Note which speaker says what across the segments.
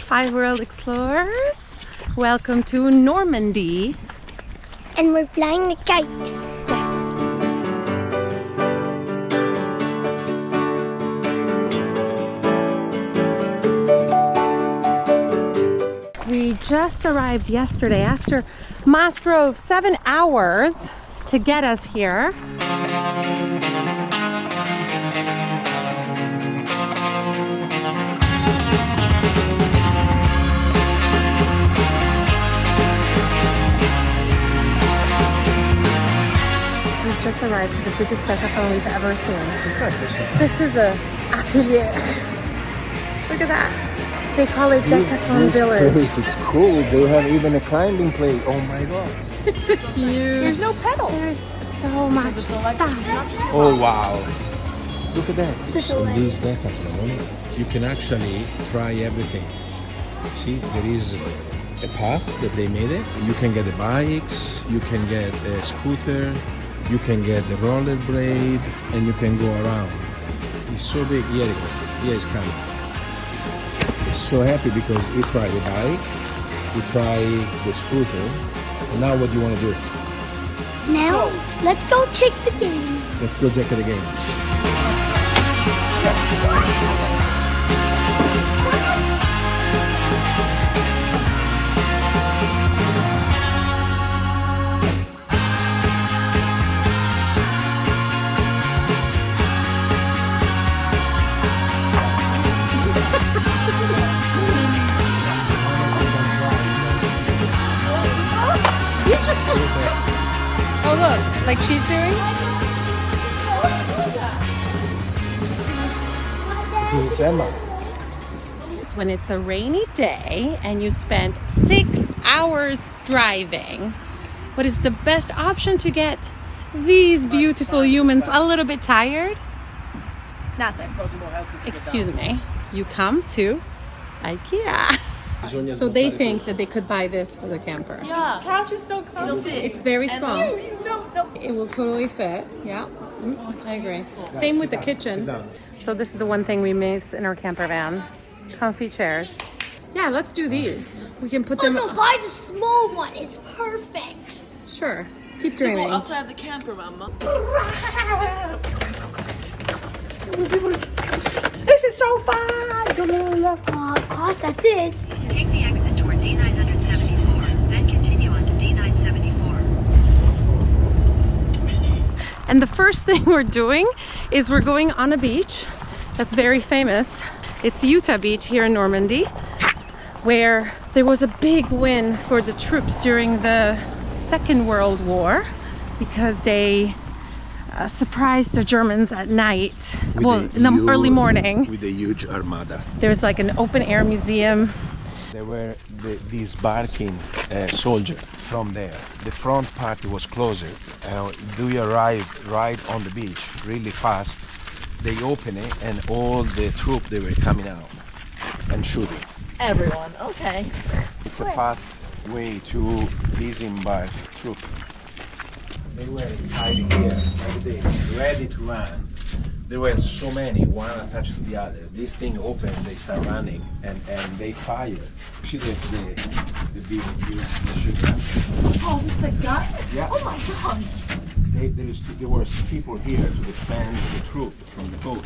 Speaker 1: Hi world explorers, welcome to Normandy.
Speaker 2: And we're flying a kite.
Speaker 1: We just arrived yesterday after Mas drove 7 hours to get us here. We just arrived at the biggest decathlon we've ever seen. This is a atelier. Look at that. They call it Decathlon Village.
Speaker 3: Place, it's cool. They have even a climbing place. Oh my god.
Speaker 1: This is huge.
Speaker 2: There's no pedal.
Speaker 1: There's so much stuff.
Speaker 3: Oh wow. Look at that.
Speaker 2: This
Speaker 3: In
Speaker 2: way.
Speaker 3: this decathlon, you can actually try everything. See, there is a path that they made it. You can get the bikes, you can get a scooter, you can get the rollerblade, and you can go around. It's so big. Here it goes. Here it's coming. It's so happy because he tried the bike, he tried the scooter, and now what do you want to do?
Speaker 2: Now, let's go check the game.
Speaker 3: Let's go check it again.
Speaker 1: You just oh look, like she's doing.
Speaker 3: It's Emma.
Speaker 1: When it's a rainy day and you spent 6 hours driving, what is the best option to get these beautiful humans a little bit tired?
Speaker 2: Nothing.
Speaker 1: Excuse me. You come to IKEA. So they think that they could buy this for the camper.
Speaker 4: Yeah. This couch is so comfy.
Speaker 1: It's very small.
Speaker 4: No.
Speaker 1: It will totally fit. Yeah, I agree. Same with the kitchen. So this is the one thing we miss in our camper van. Comfy chairs. Yeah, let's do these. We can put
Speaker 2: Oh
Speaker 1: them...
Speaker 2: no, buy the small one. It's perfect.
Speaker 1: Sure. Keep
Speaker 4: Go
Speaker 1: dreaming.
Speaker 4: outside the camper, Mama. This is so fun.
Speaker 2: Of course, that's it.
Speaker 5: Take the exit toward D974, then continue on to D974.
Speaker 1: And the first thing we're doing is we're going on a beach that's very famous. It's Utah Beach here in Normandy, where there was a big win for the troops during the Second World War because they surprised the Germans at night, in the early morning.
Speaker 3: With a huge armada.
Speaker 1: There's like an open air museum.
Speaker 3: There were these barking soldiers from there. The front part was closer. We arrived right on the beach, really fast. They opened it and all the troops, they were coming out and shooting.
Speaker 4: Everyone, okay.
Speaker 3: It's a fast way to disembark troops. They were hiding here, like this, ready to run. There were so many, one attached to the other. This thing opened, they start running, and they fired. See the big machine gun?
Speaker 4: Oh, this is a gun?
Speaker 3: Yeah.
Speaker 4: Oh my God.
Speaker 3: There were people here to defend the troop from the boat.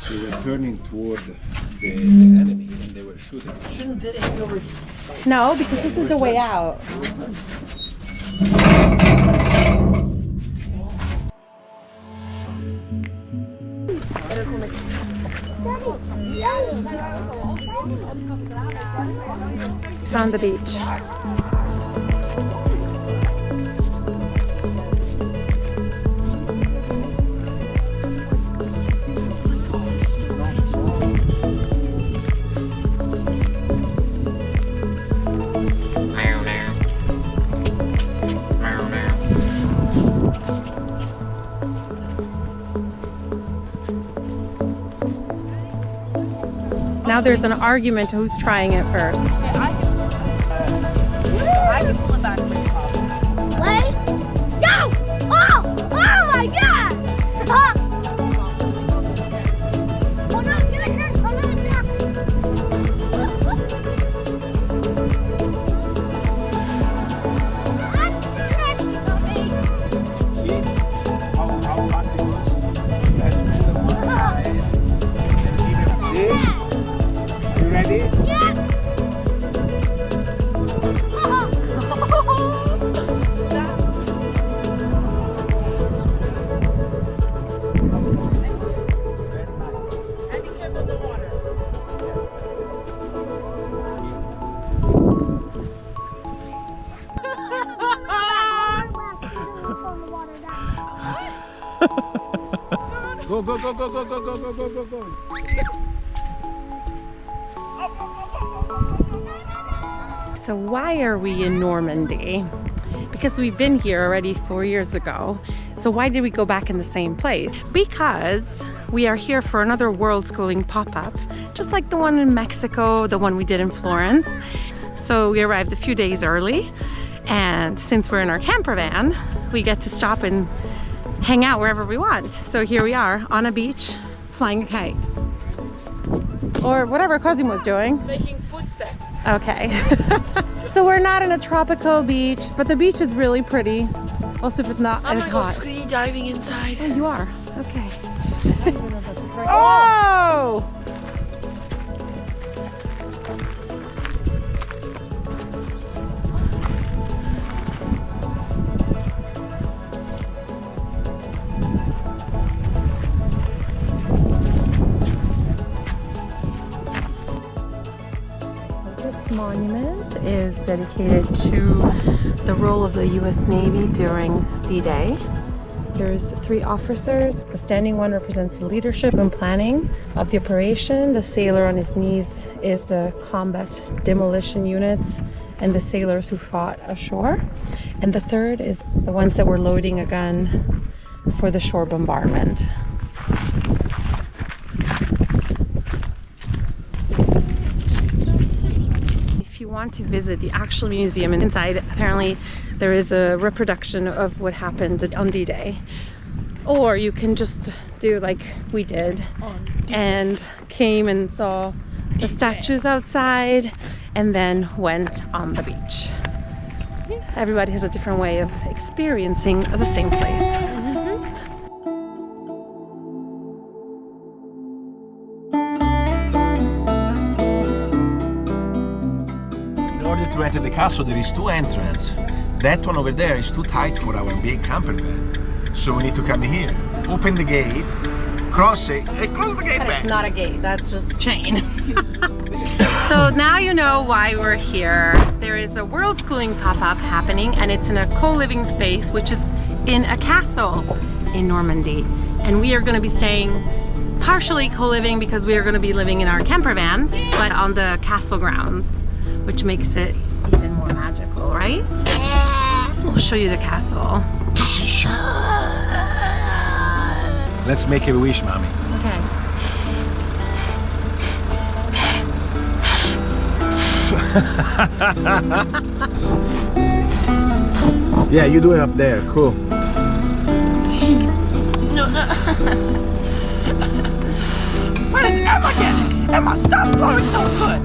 Speaker 3: They were turning toward the enemy, and they were shooting.
Speaker 4: Shouldn't this be over?
Speaker 1: No, because this is the way out. Found the beach. Now there's an argument who's trying it first.
Speaker 4: I can pull it back.
Speaker 2: What? No! Oh! Oh my God! Oh no, I'm gonna hurt. Oh no,
Speaker 3: ready?
Speaker 2: Yeah.
Speaker 3: Go, go, go, go, go, go, go, go, go, go, go.
Speaker 1: So why are we in Normandy? Because we've been here already 4 years ago. So why did we go back in the same place? Because we are here for another World Schooling pop-up, just like the one in Mexico, the one we did in Florence. So we arrived a few days early, and since we're in our camper van, we get to stop and hang out wherever we want. So here we are on a beach, flying a kite. Or whatever Cosimo's doing.
Speaker 4: Making footsteps.
Speaker 1: Okay. So we're not in a tropical beach, but the beach is really pretty. Also, if it's not,
Speaker 4: I'm
Speaker 1: it's
Speaker 4: gonna go
Speaker 1: hot.
Speaker 4: ski diving inside.
Speaker 1: Oh, you are? Okay. Oh! This monument is dedicated to the role of the US Navy during D-Day. There's 3 officers. The standing one represents the leadership and planning of the operation. The sailor on his knees is the combat demolition units and the sailors who fought ashore. And the third is the ones that were loading a gun for the shore bombardment. If you want to visit the actual museum inside, apparently there is a reproduction of what happened on D-Day. Or you can just do like we did and came and saw the statues outside and then went on the beach. Everybody has a different way of experiencing the same place.
Speaker 3: In order to enter the castle, there is 2 entrances. That one over there is too tight for our big camper van. So we need to come here, open the gate, cross it, and close the gate
Speaker 1: But
Speaker 3: back.
Speaker 1: it's not a gate, that's just a chain. So now you know why we're here. There is a World Schooling pop-up happening, and it's in a co-living space, which is in a castle in Normandy. And we are going to be staying partially co-living because we are going to be living in our camper van, but on the castle grounds, which makes it even more magical, right? We'll show you the castle.
Speaker 3: Let's make a wish, Mommy.
Speaker 1: Okay.
Speaker 3: Yeah, you do it up there. Cool.
Speaker 4: What is Emma getting? Emma, stop blowing so good.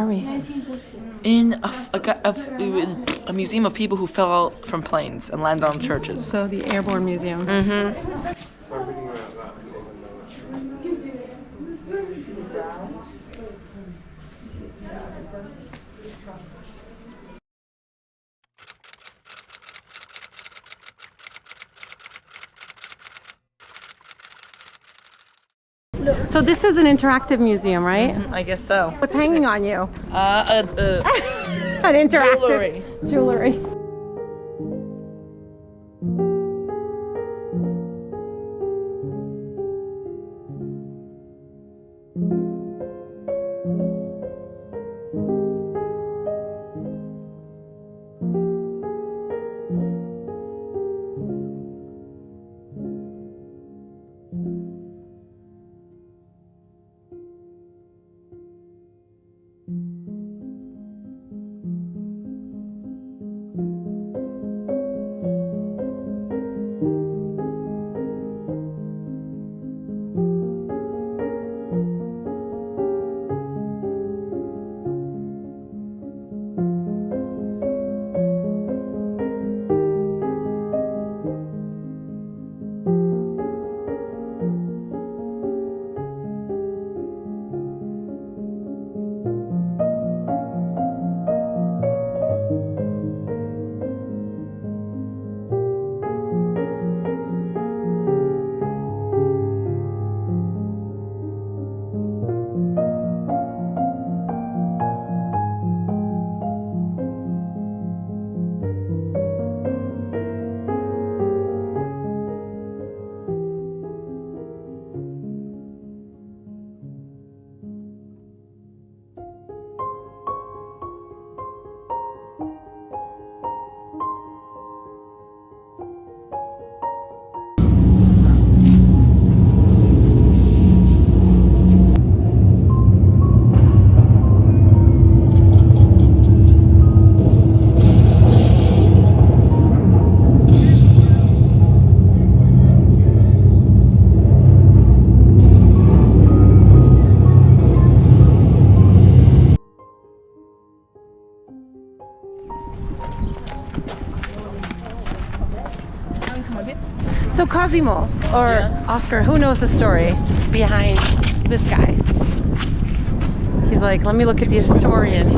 Speaker 1: we?
Speaker 6: In a museum of people who fell out from planes and landed on churches.
Speaker 1: So the Airborne Museum. So this is an interactive museum, right?
Speaker 6: I guess so.
Speaker 1: What's hanging on you? An interactive jewelry. So Cosimo, or Oscar, who knows the story behind this guy? He's like, let me look at the historian.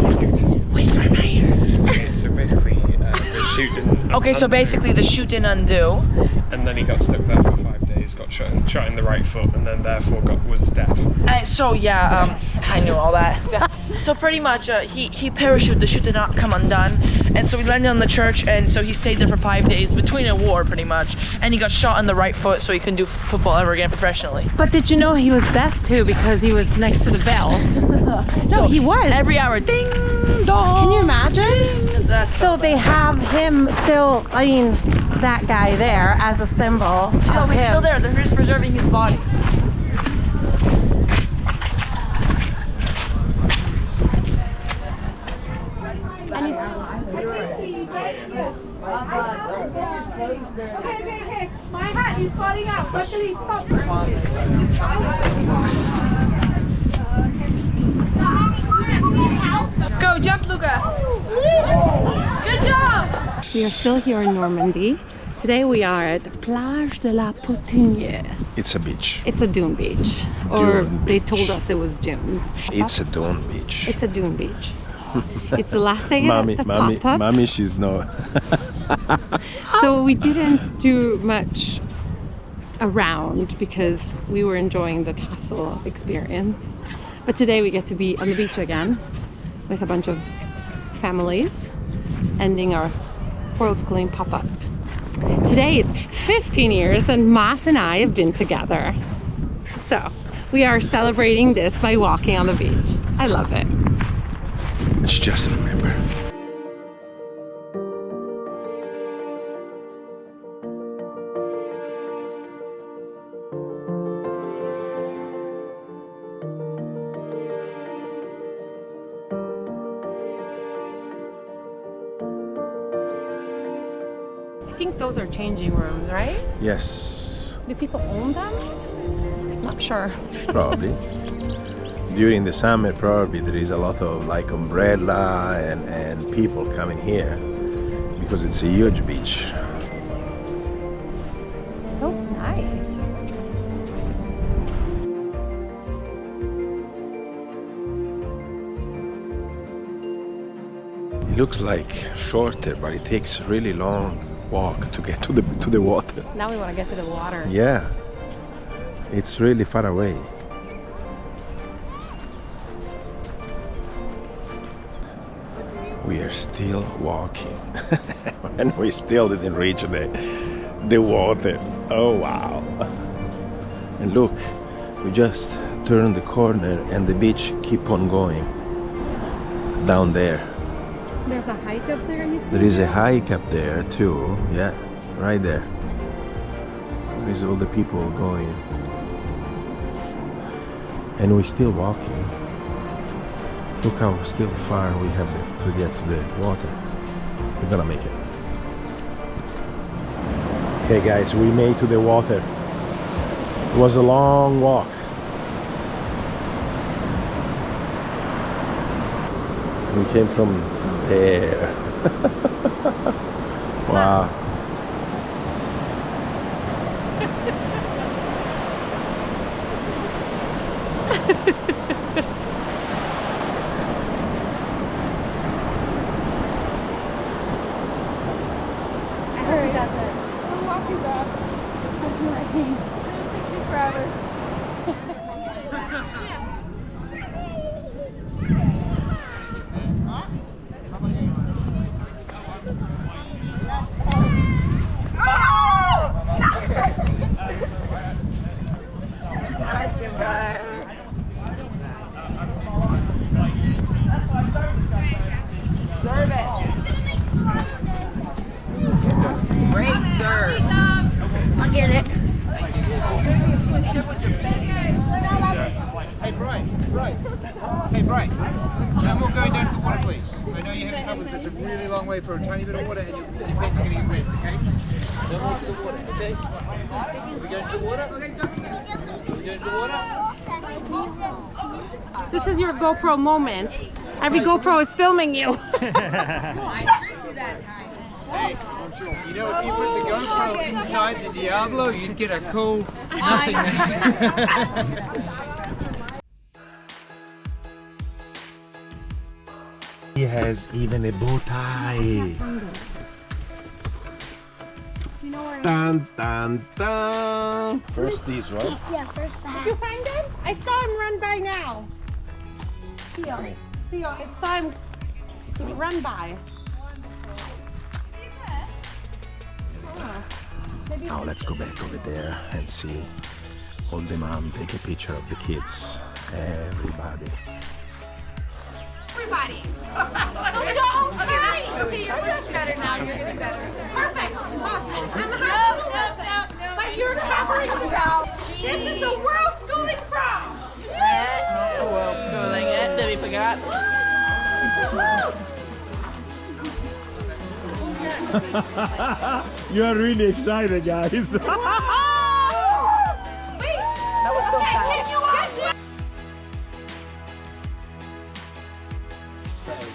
Speaker 1: Whisper in my ear.
Speaker 7: Okay, so basically, the chute didn't.
Speaker 6: Okay, so basically the chute didn't undo.
Speaker 7: And then he got stuck there for 5 days, got shot in the right foot, and then therefore was deaf.
Speaker 6: So yeah, I knew all that. So pretty much, he parachuted. The chute did not come undone, and so he landed on the church, and so he stayed there for 5 days between a war, pretty much. And he got shot in the right foot, so he couldn't do football ever again professionally.
Speaker 1: But did you know he was deaf too because he was next to the bells? No, he was.
Speaker 6: Every hour, ding dong.
Speaker 1: Can you imagine?
Speaker 6: That's
Speaker 1: So they have him still, I mean, that guy there as a symbol.
Speaker 6: No,
Speaker 1: of
Speaker 6: he's
Speaker 1: him.
Speaker 6: still there. They're just preserving his body.
Speaker 1: And he's
Speaker 8: Okay. My hat is falling out. Quickly stop.
Speaker 6: Go, jump, Luca. Good job.
Speaker 1: We are still here in Normandy. Today we are at Plage de la Potinière.
Speaker 3: It's a beach.
Speaker 1: It's a dune beach. Or
Speaker 3: Dune
Speaker 1: they
Speaker 3: beach.
Speaker 1: told us it was dunes.
Speaker 3: It's a dune beach.
Speaker 1: It's a dune beach. It's the last day at the pop-up.
Speaker 3: Mommy, she's no.
Speaker 1: So we didn't do much around because we were enjoying the castle experience. But today we get to be on the beach again with a bunch of families, ending our worldschooling pop-up. Today it's 15 years and Mas and I have been together. So we are celebrating this by walking on the beach. I love it.
Speaker 3: Let's just remember.
Speaker 1: I think those are changing rooms, right?
Speaker 3: Yes,
Speaker 1: Do people own them? Not sure.
Speaker 3: probably. during the summer probably there is a lot of like umbrella and people coming here because it's a huge beach.
Speaker 1: So nice.
Speaker 3: It looks like shorter, but it takes really long walk to get to the water.
Speaker 1: Now we want to get to the water.
Speaker 3: Yeah, it's really far away. We are still walking and we still didn't reach the water. Oh wow. And look, we just turned the corner and the beach keep on going down there.
Speaker 1: There's a hike up there.
Speaker 3: There is a hike up there too. Yeah, right there. There's all the people going. And we're still walking. Look how still far we have to get to the water. We're gonna make it. Okay guys, we made to the water. It was a long walk. We came from there. Wow.
Speaker 2: I'll get it.
Speaker 9: Hey, Brian. Hey, Brian. No more going down to the water, please. I know you're having trouble. There's a really long way for a tiny bit of water, and your feet's going to get wet, okay? No more to the water, okay? Are we going to the water? Are we going to the water?
Speaker 1: This is your GoPro moment. Every GoPro is filming you.
Speaker 9: Hey, you know, if you put the GoPro inside the Diablo, you'd get a cool nothingness.
Speaker 3: He has even a bow tie. Dun dun dun. First these, right?
Speaker 2: Yeah, first the hat.
Speaker 1: Did you find him? I saw him run by now. Theo, I saw him run by.
Speaker 3: Now let's go back over there and see all the mom take a picture of the kids. Everybody.
Speaker 8: Everybody. Okay, you're getting better now. You're getting better. Perfect. Awesome. No. But you're covering the bell. This is the world schooling prom.
Speaker 6: World schooling it. Debbie forgot.
Speaker 3: You are really excited, guys.
Speaker 8: Wait. That was so fast.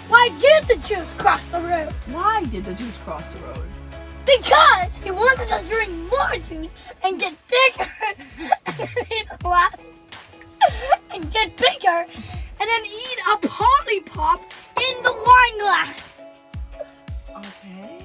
Speaker 2: Why did the Jews cross the road?
Speaker 6: Why did the Jews cross the road?
Speaker 2: Because he wanted to drink more juice and get bigger. And get bigger. And then eat a polypop in the wine glass.
Speaker 6: Okay.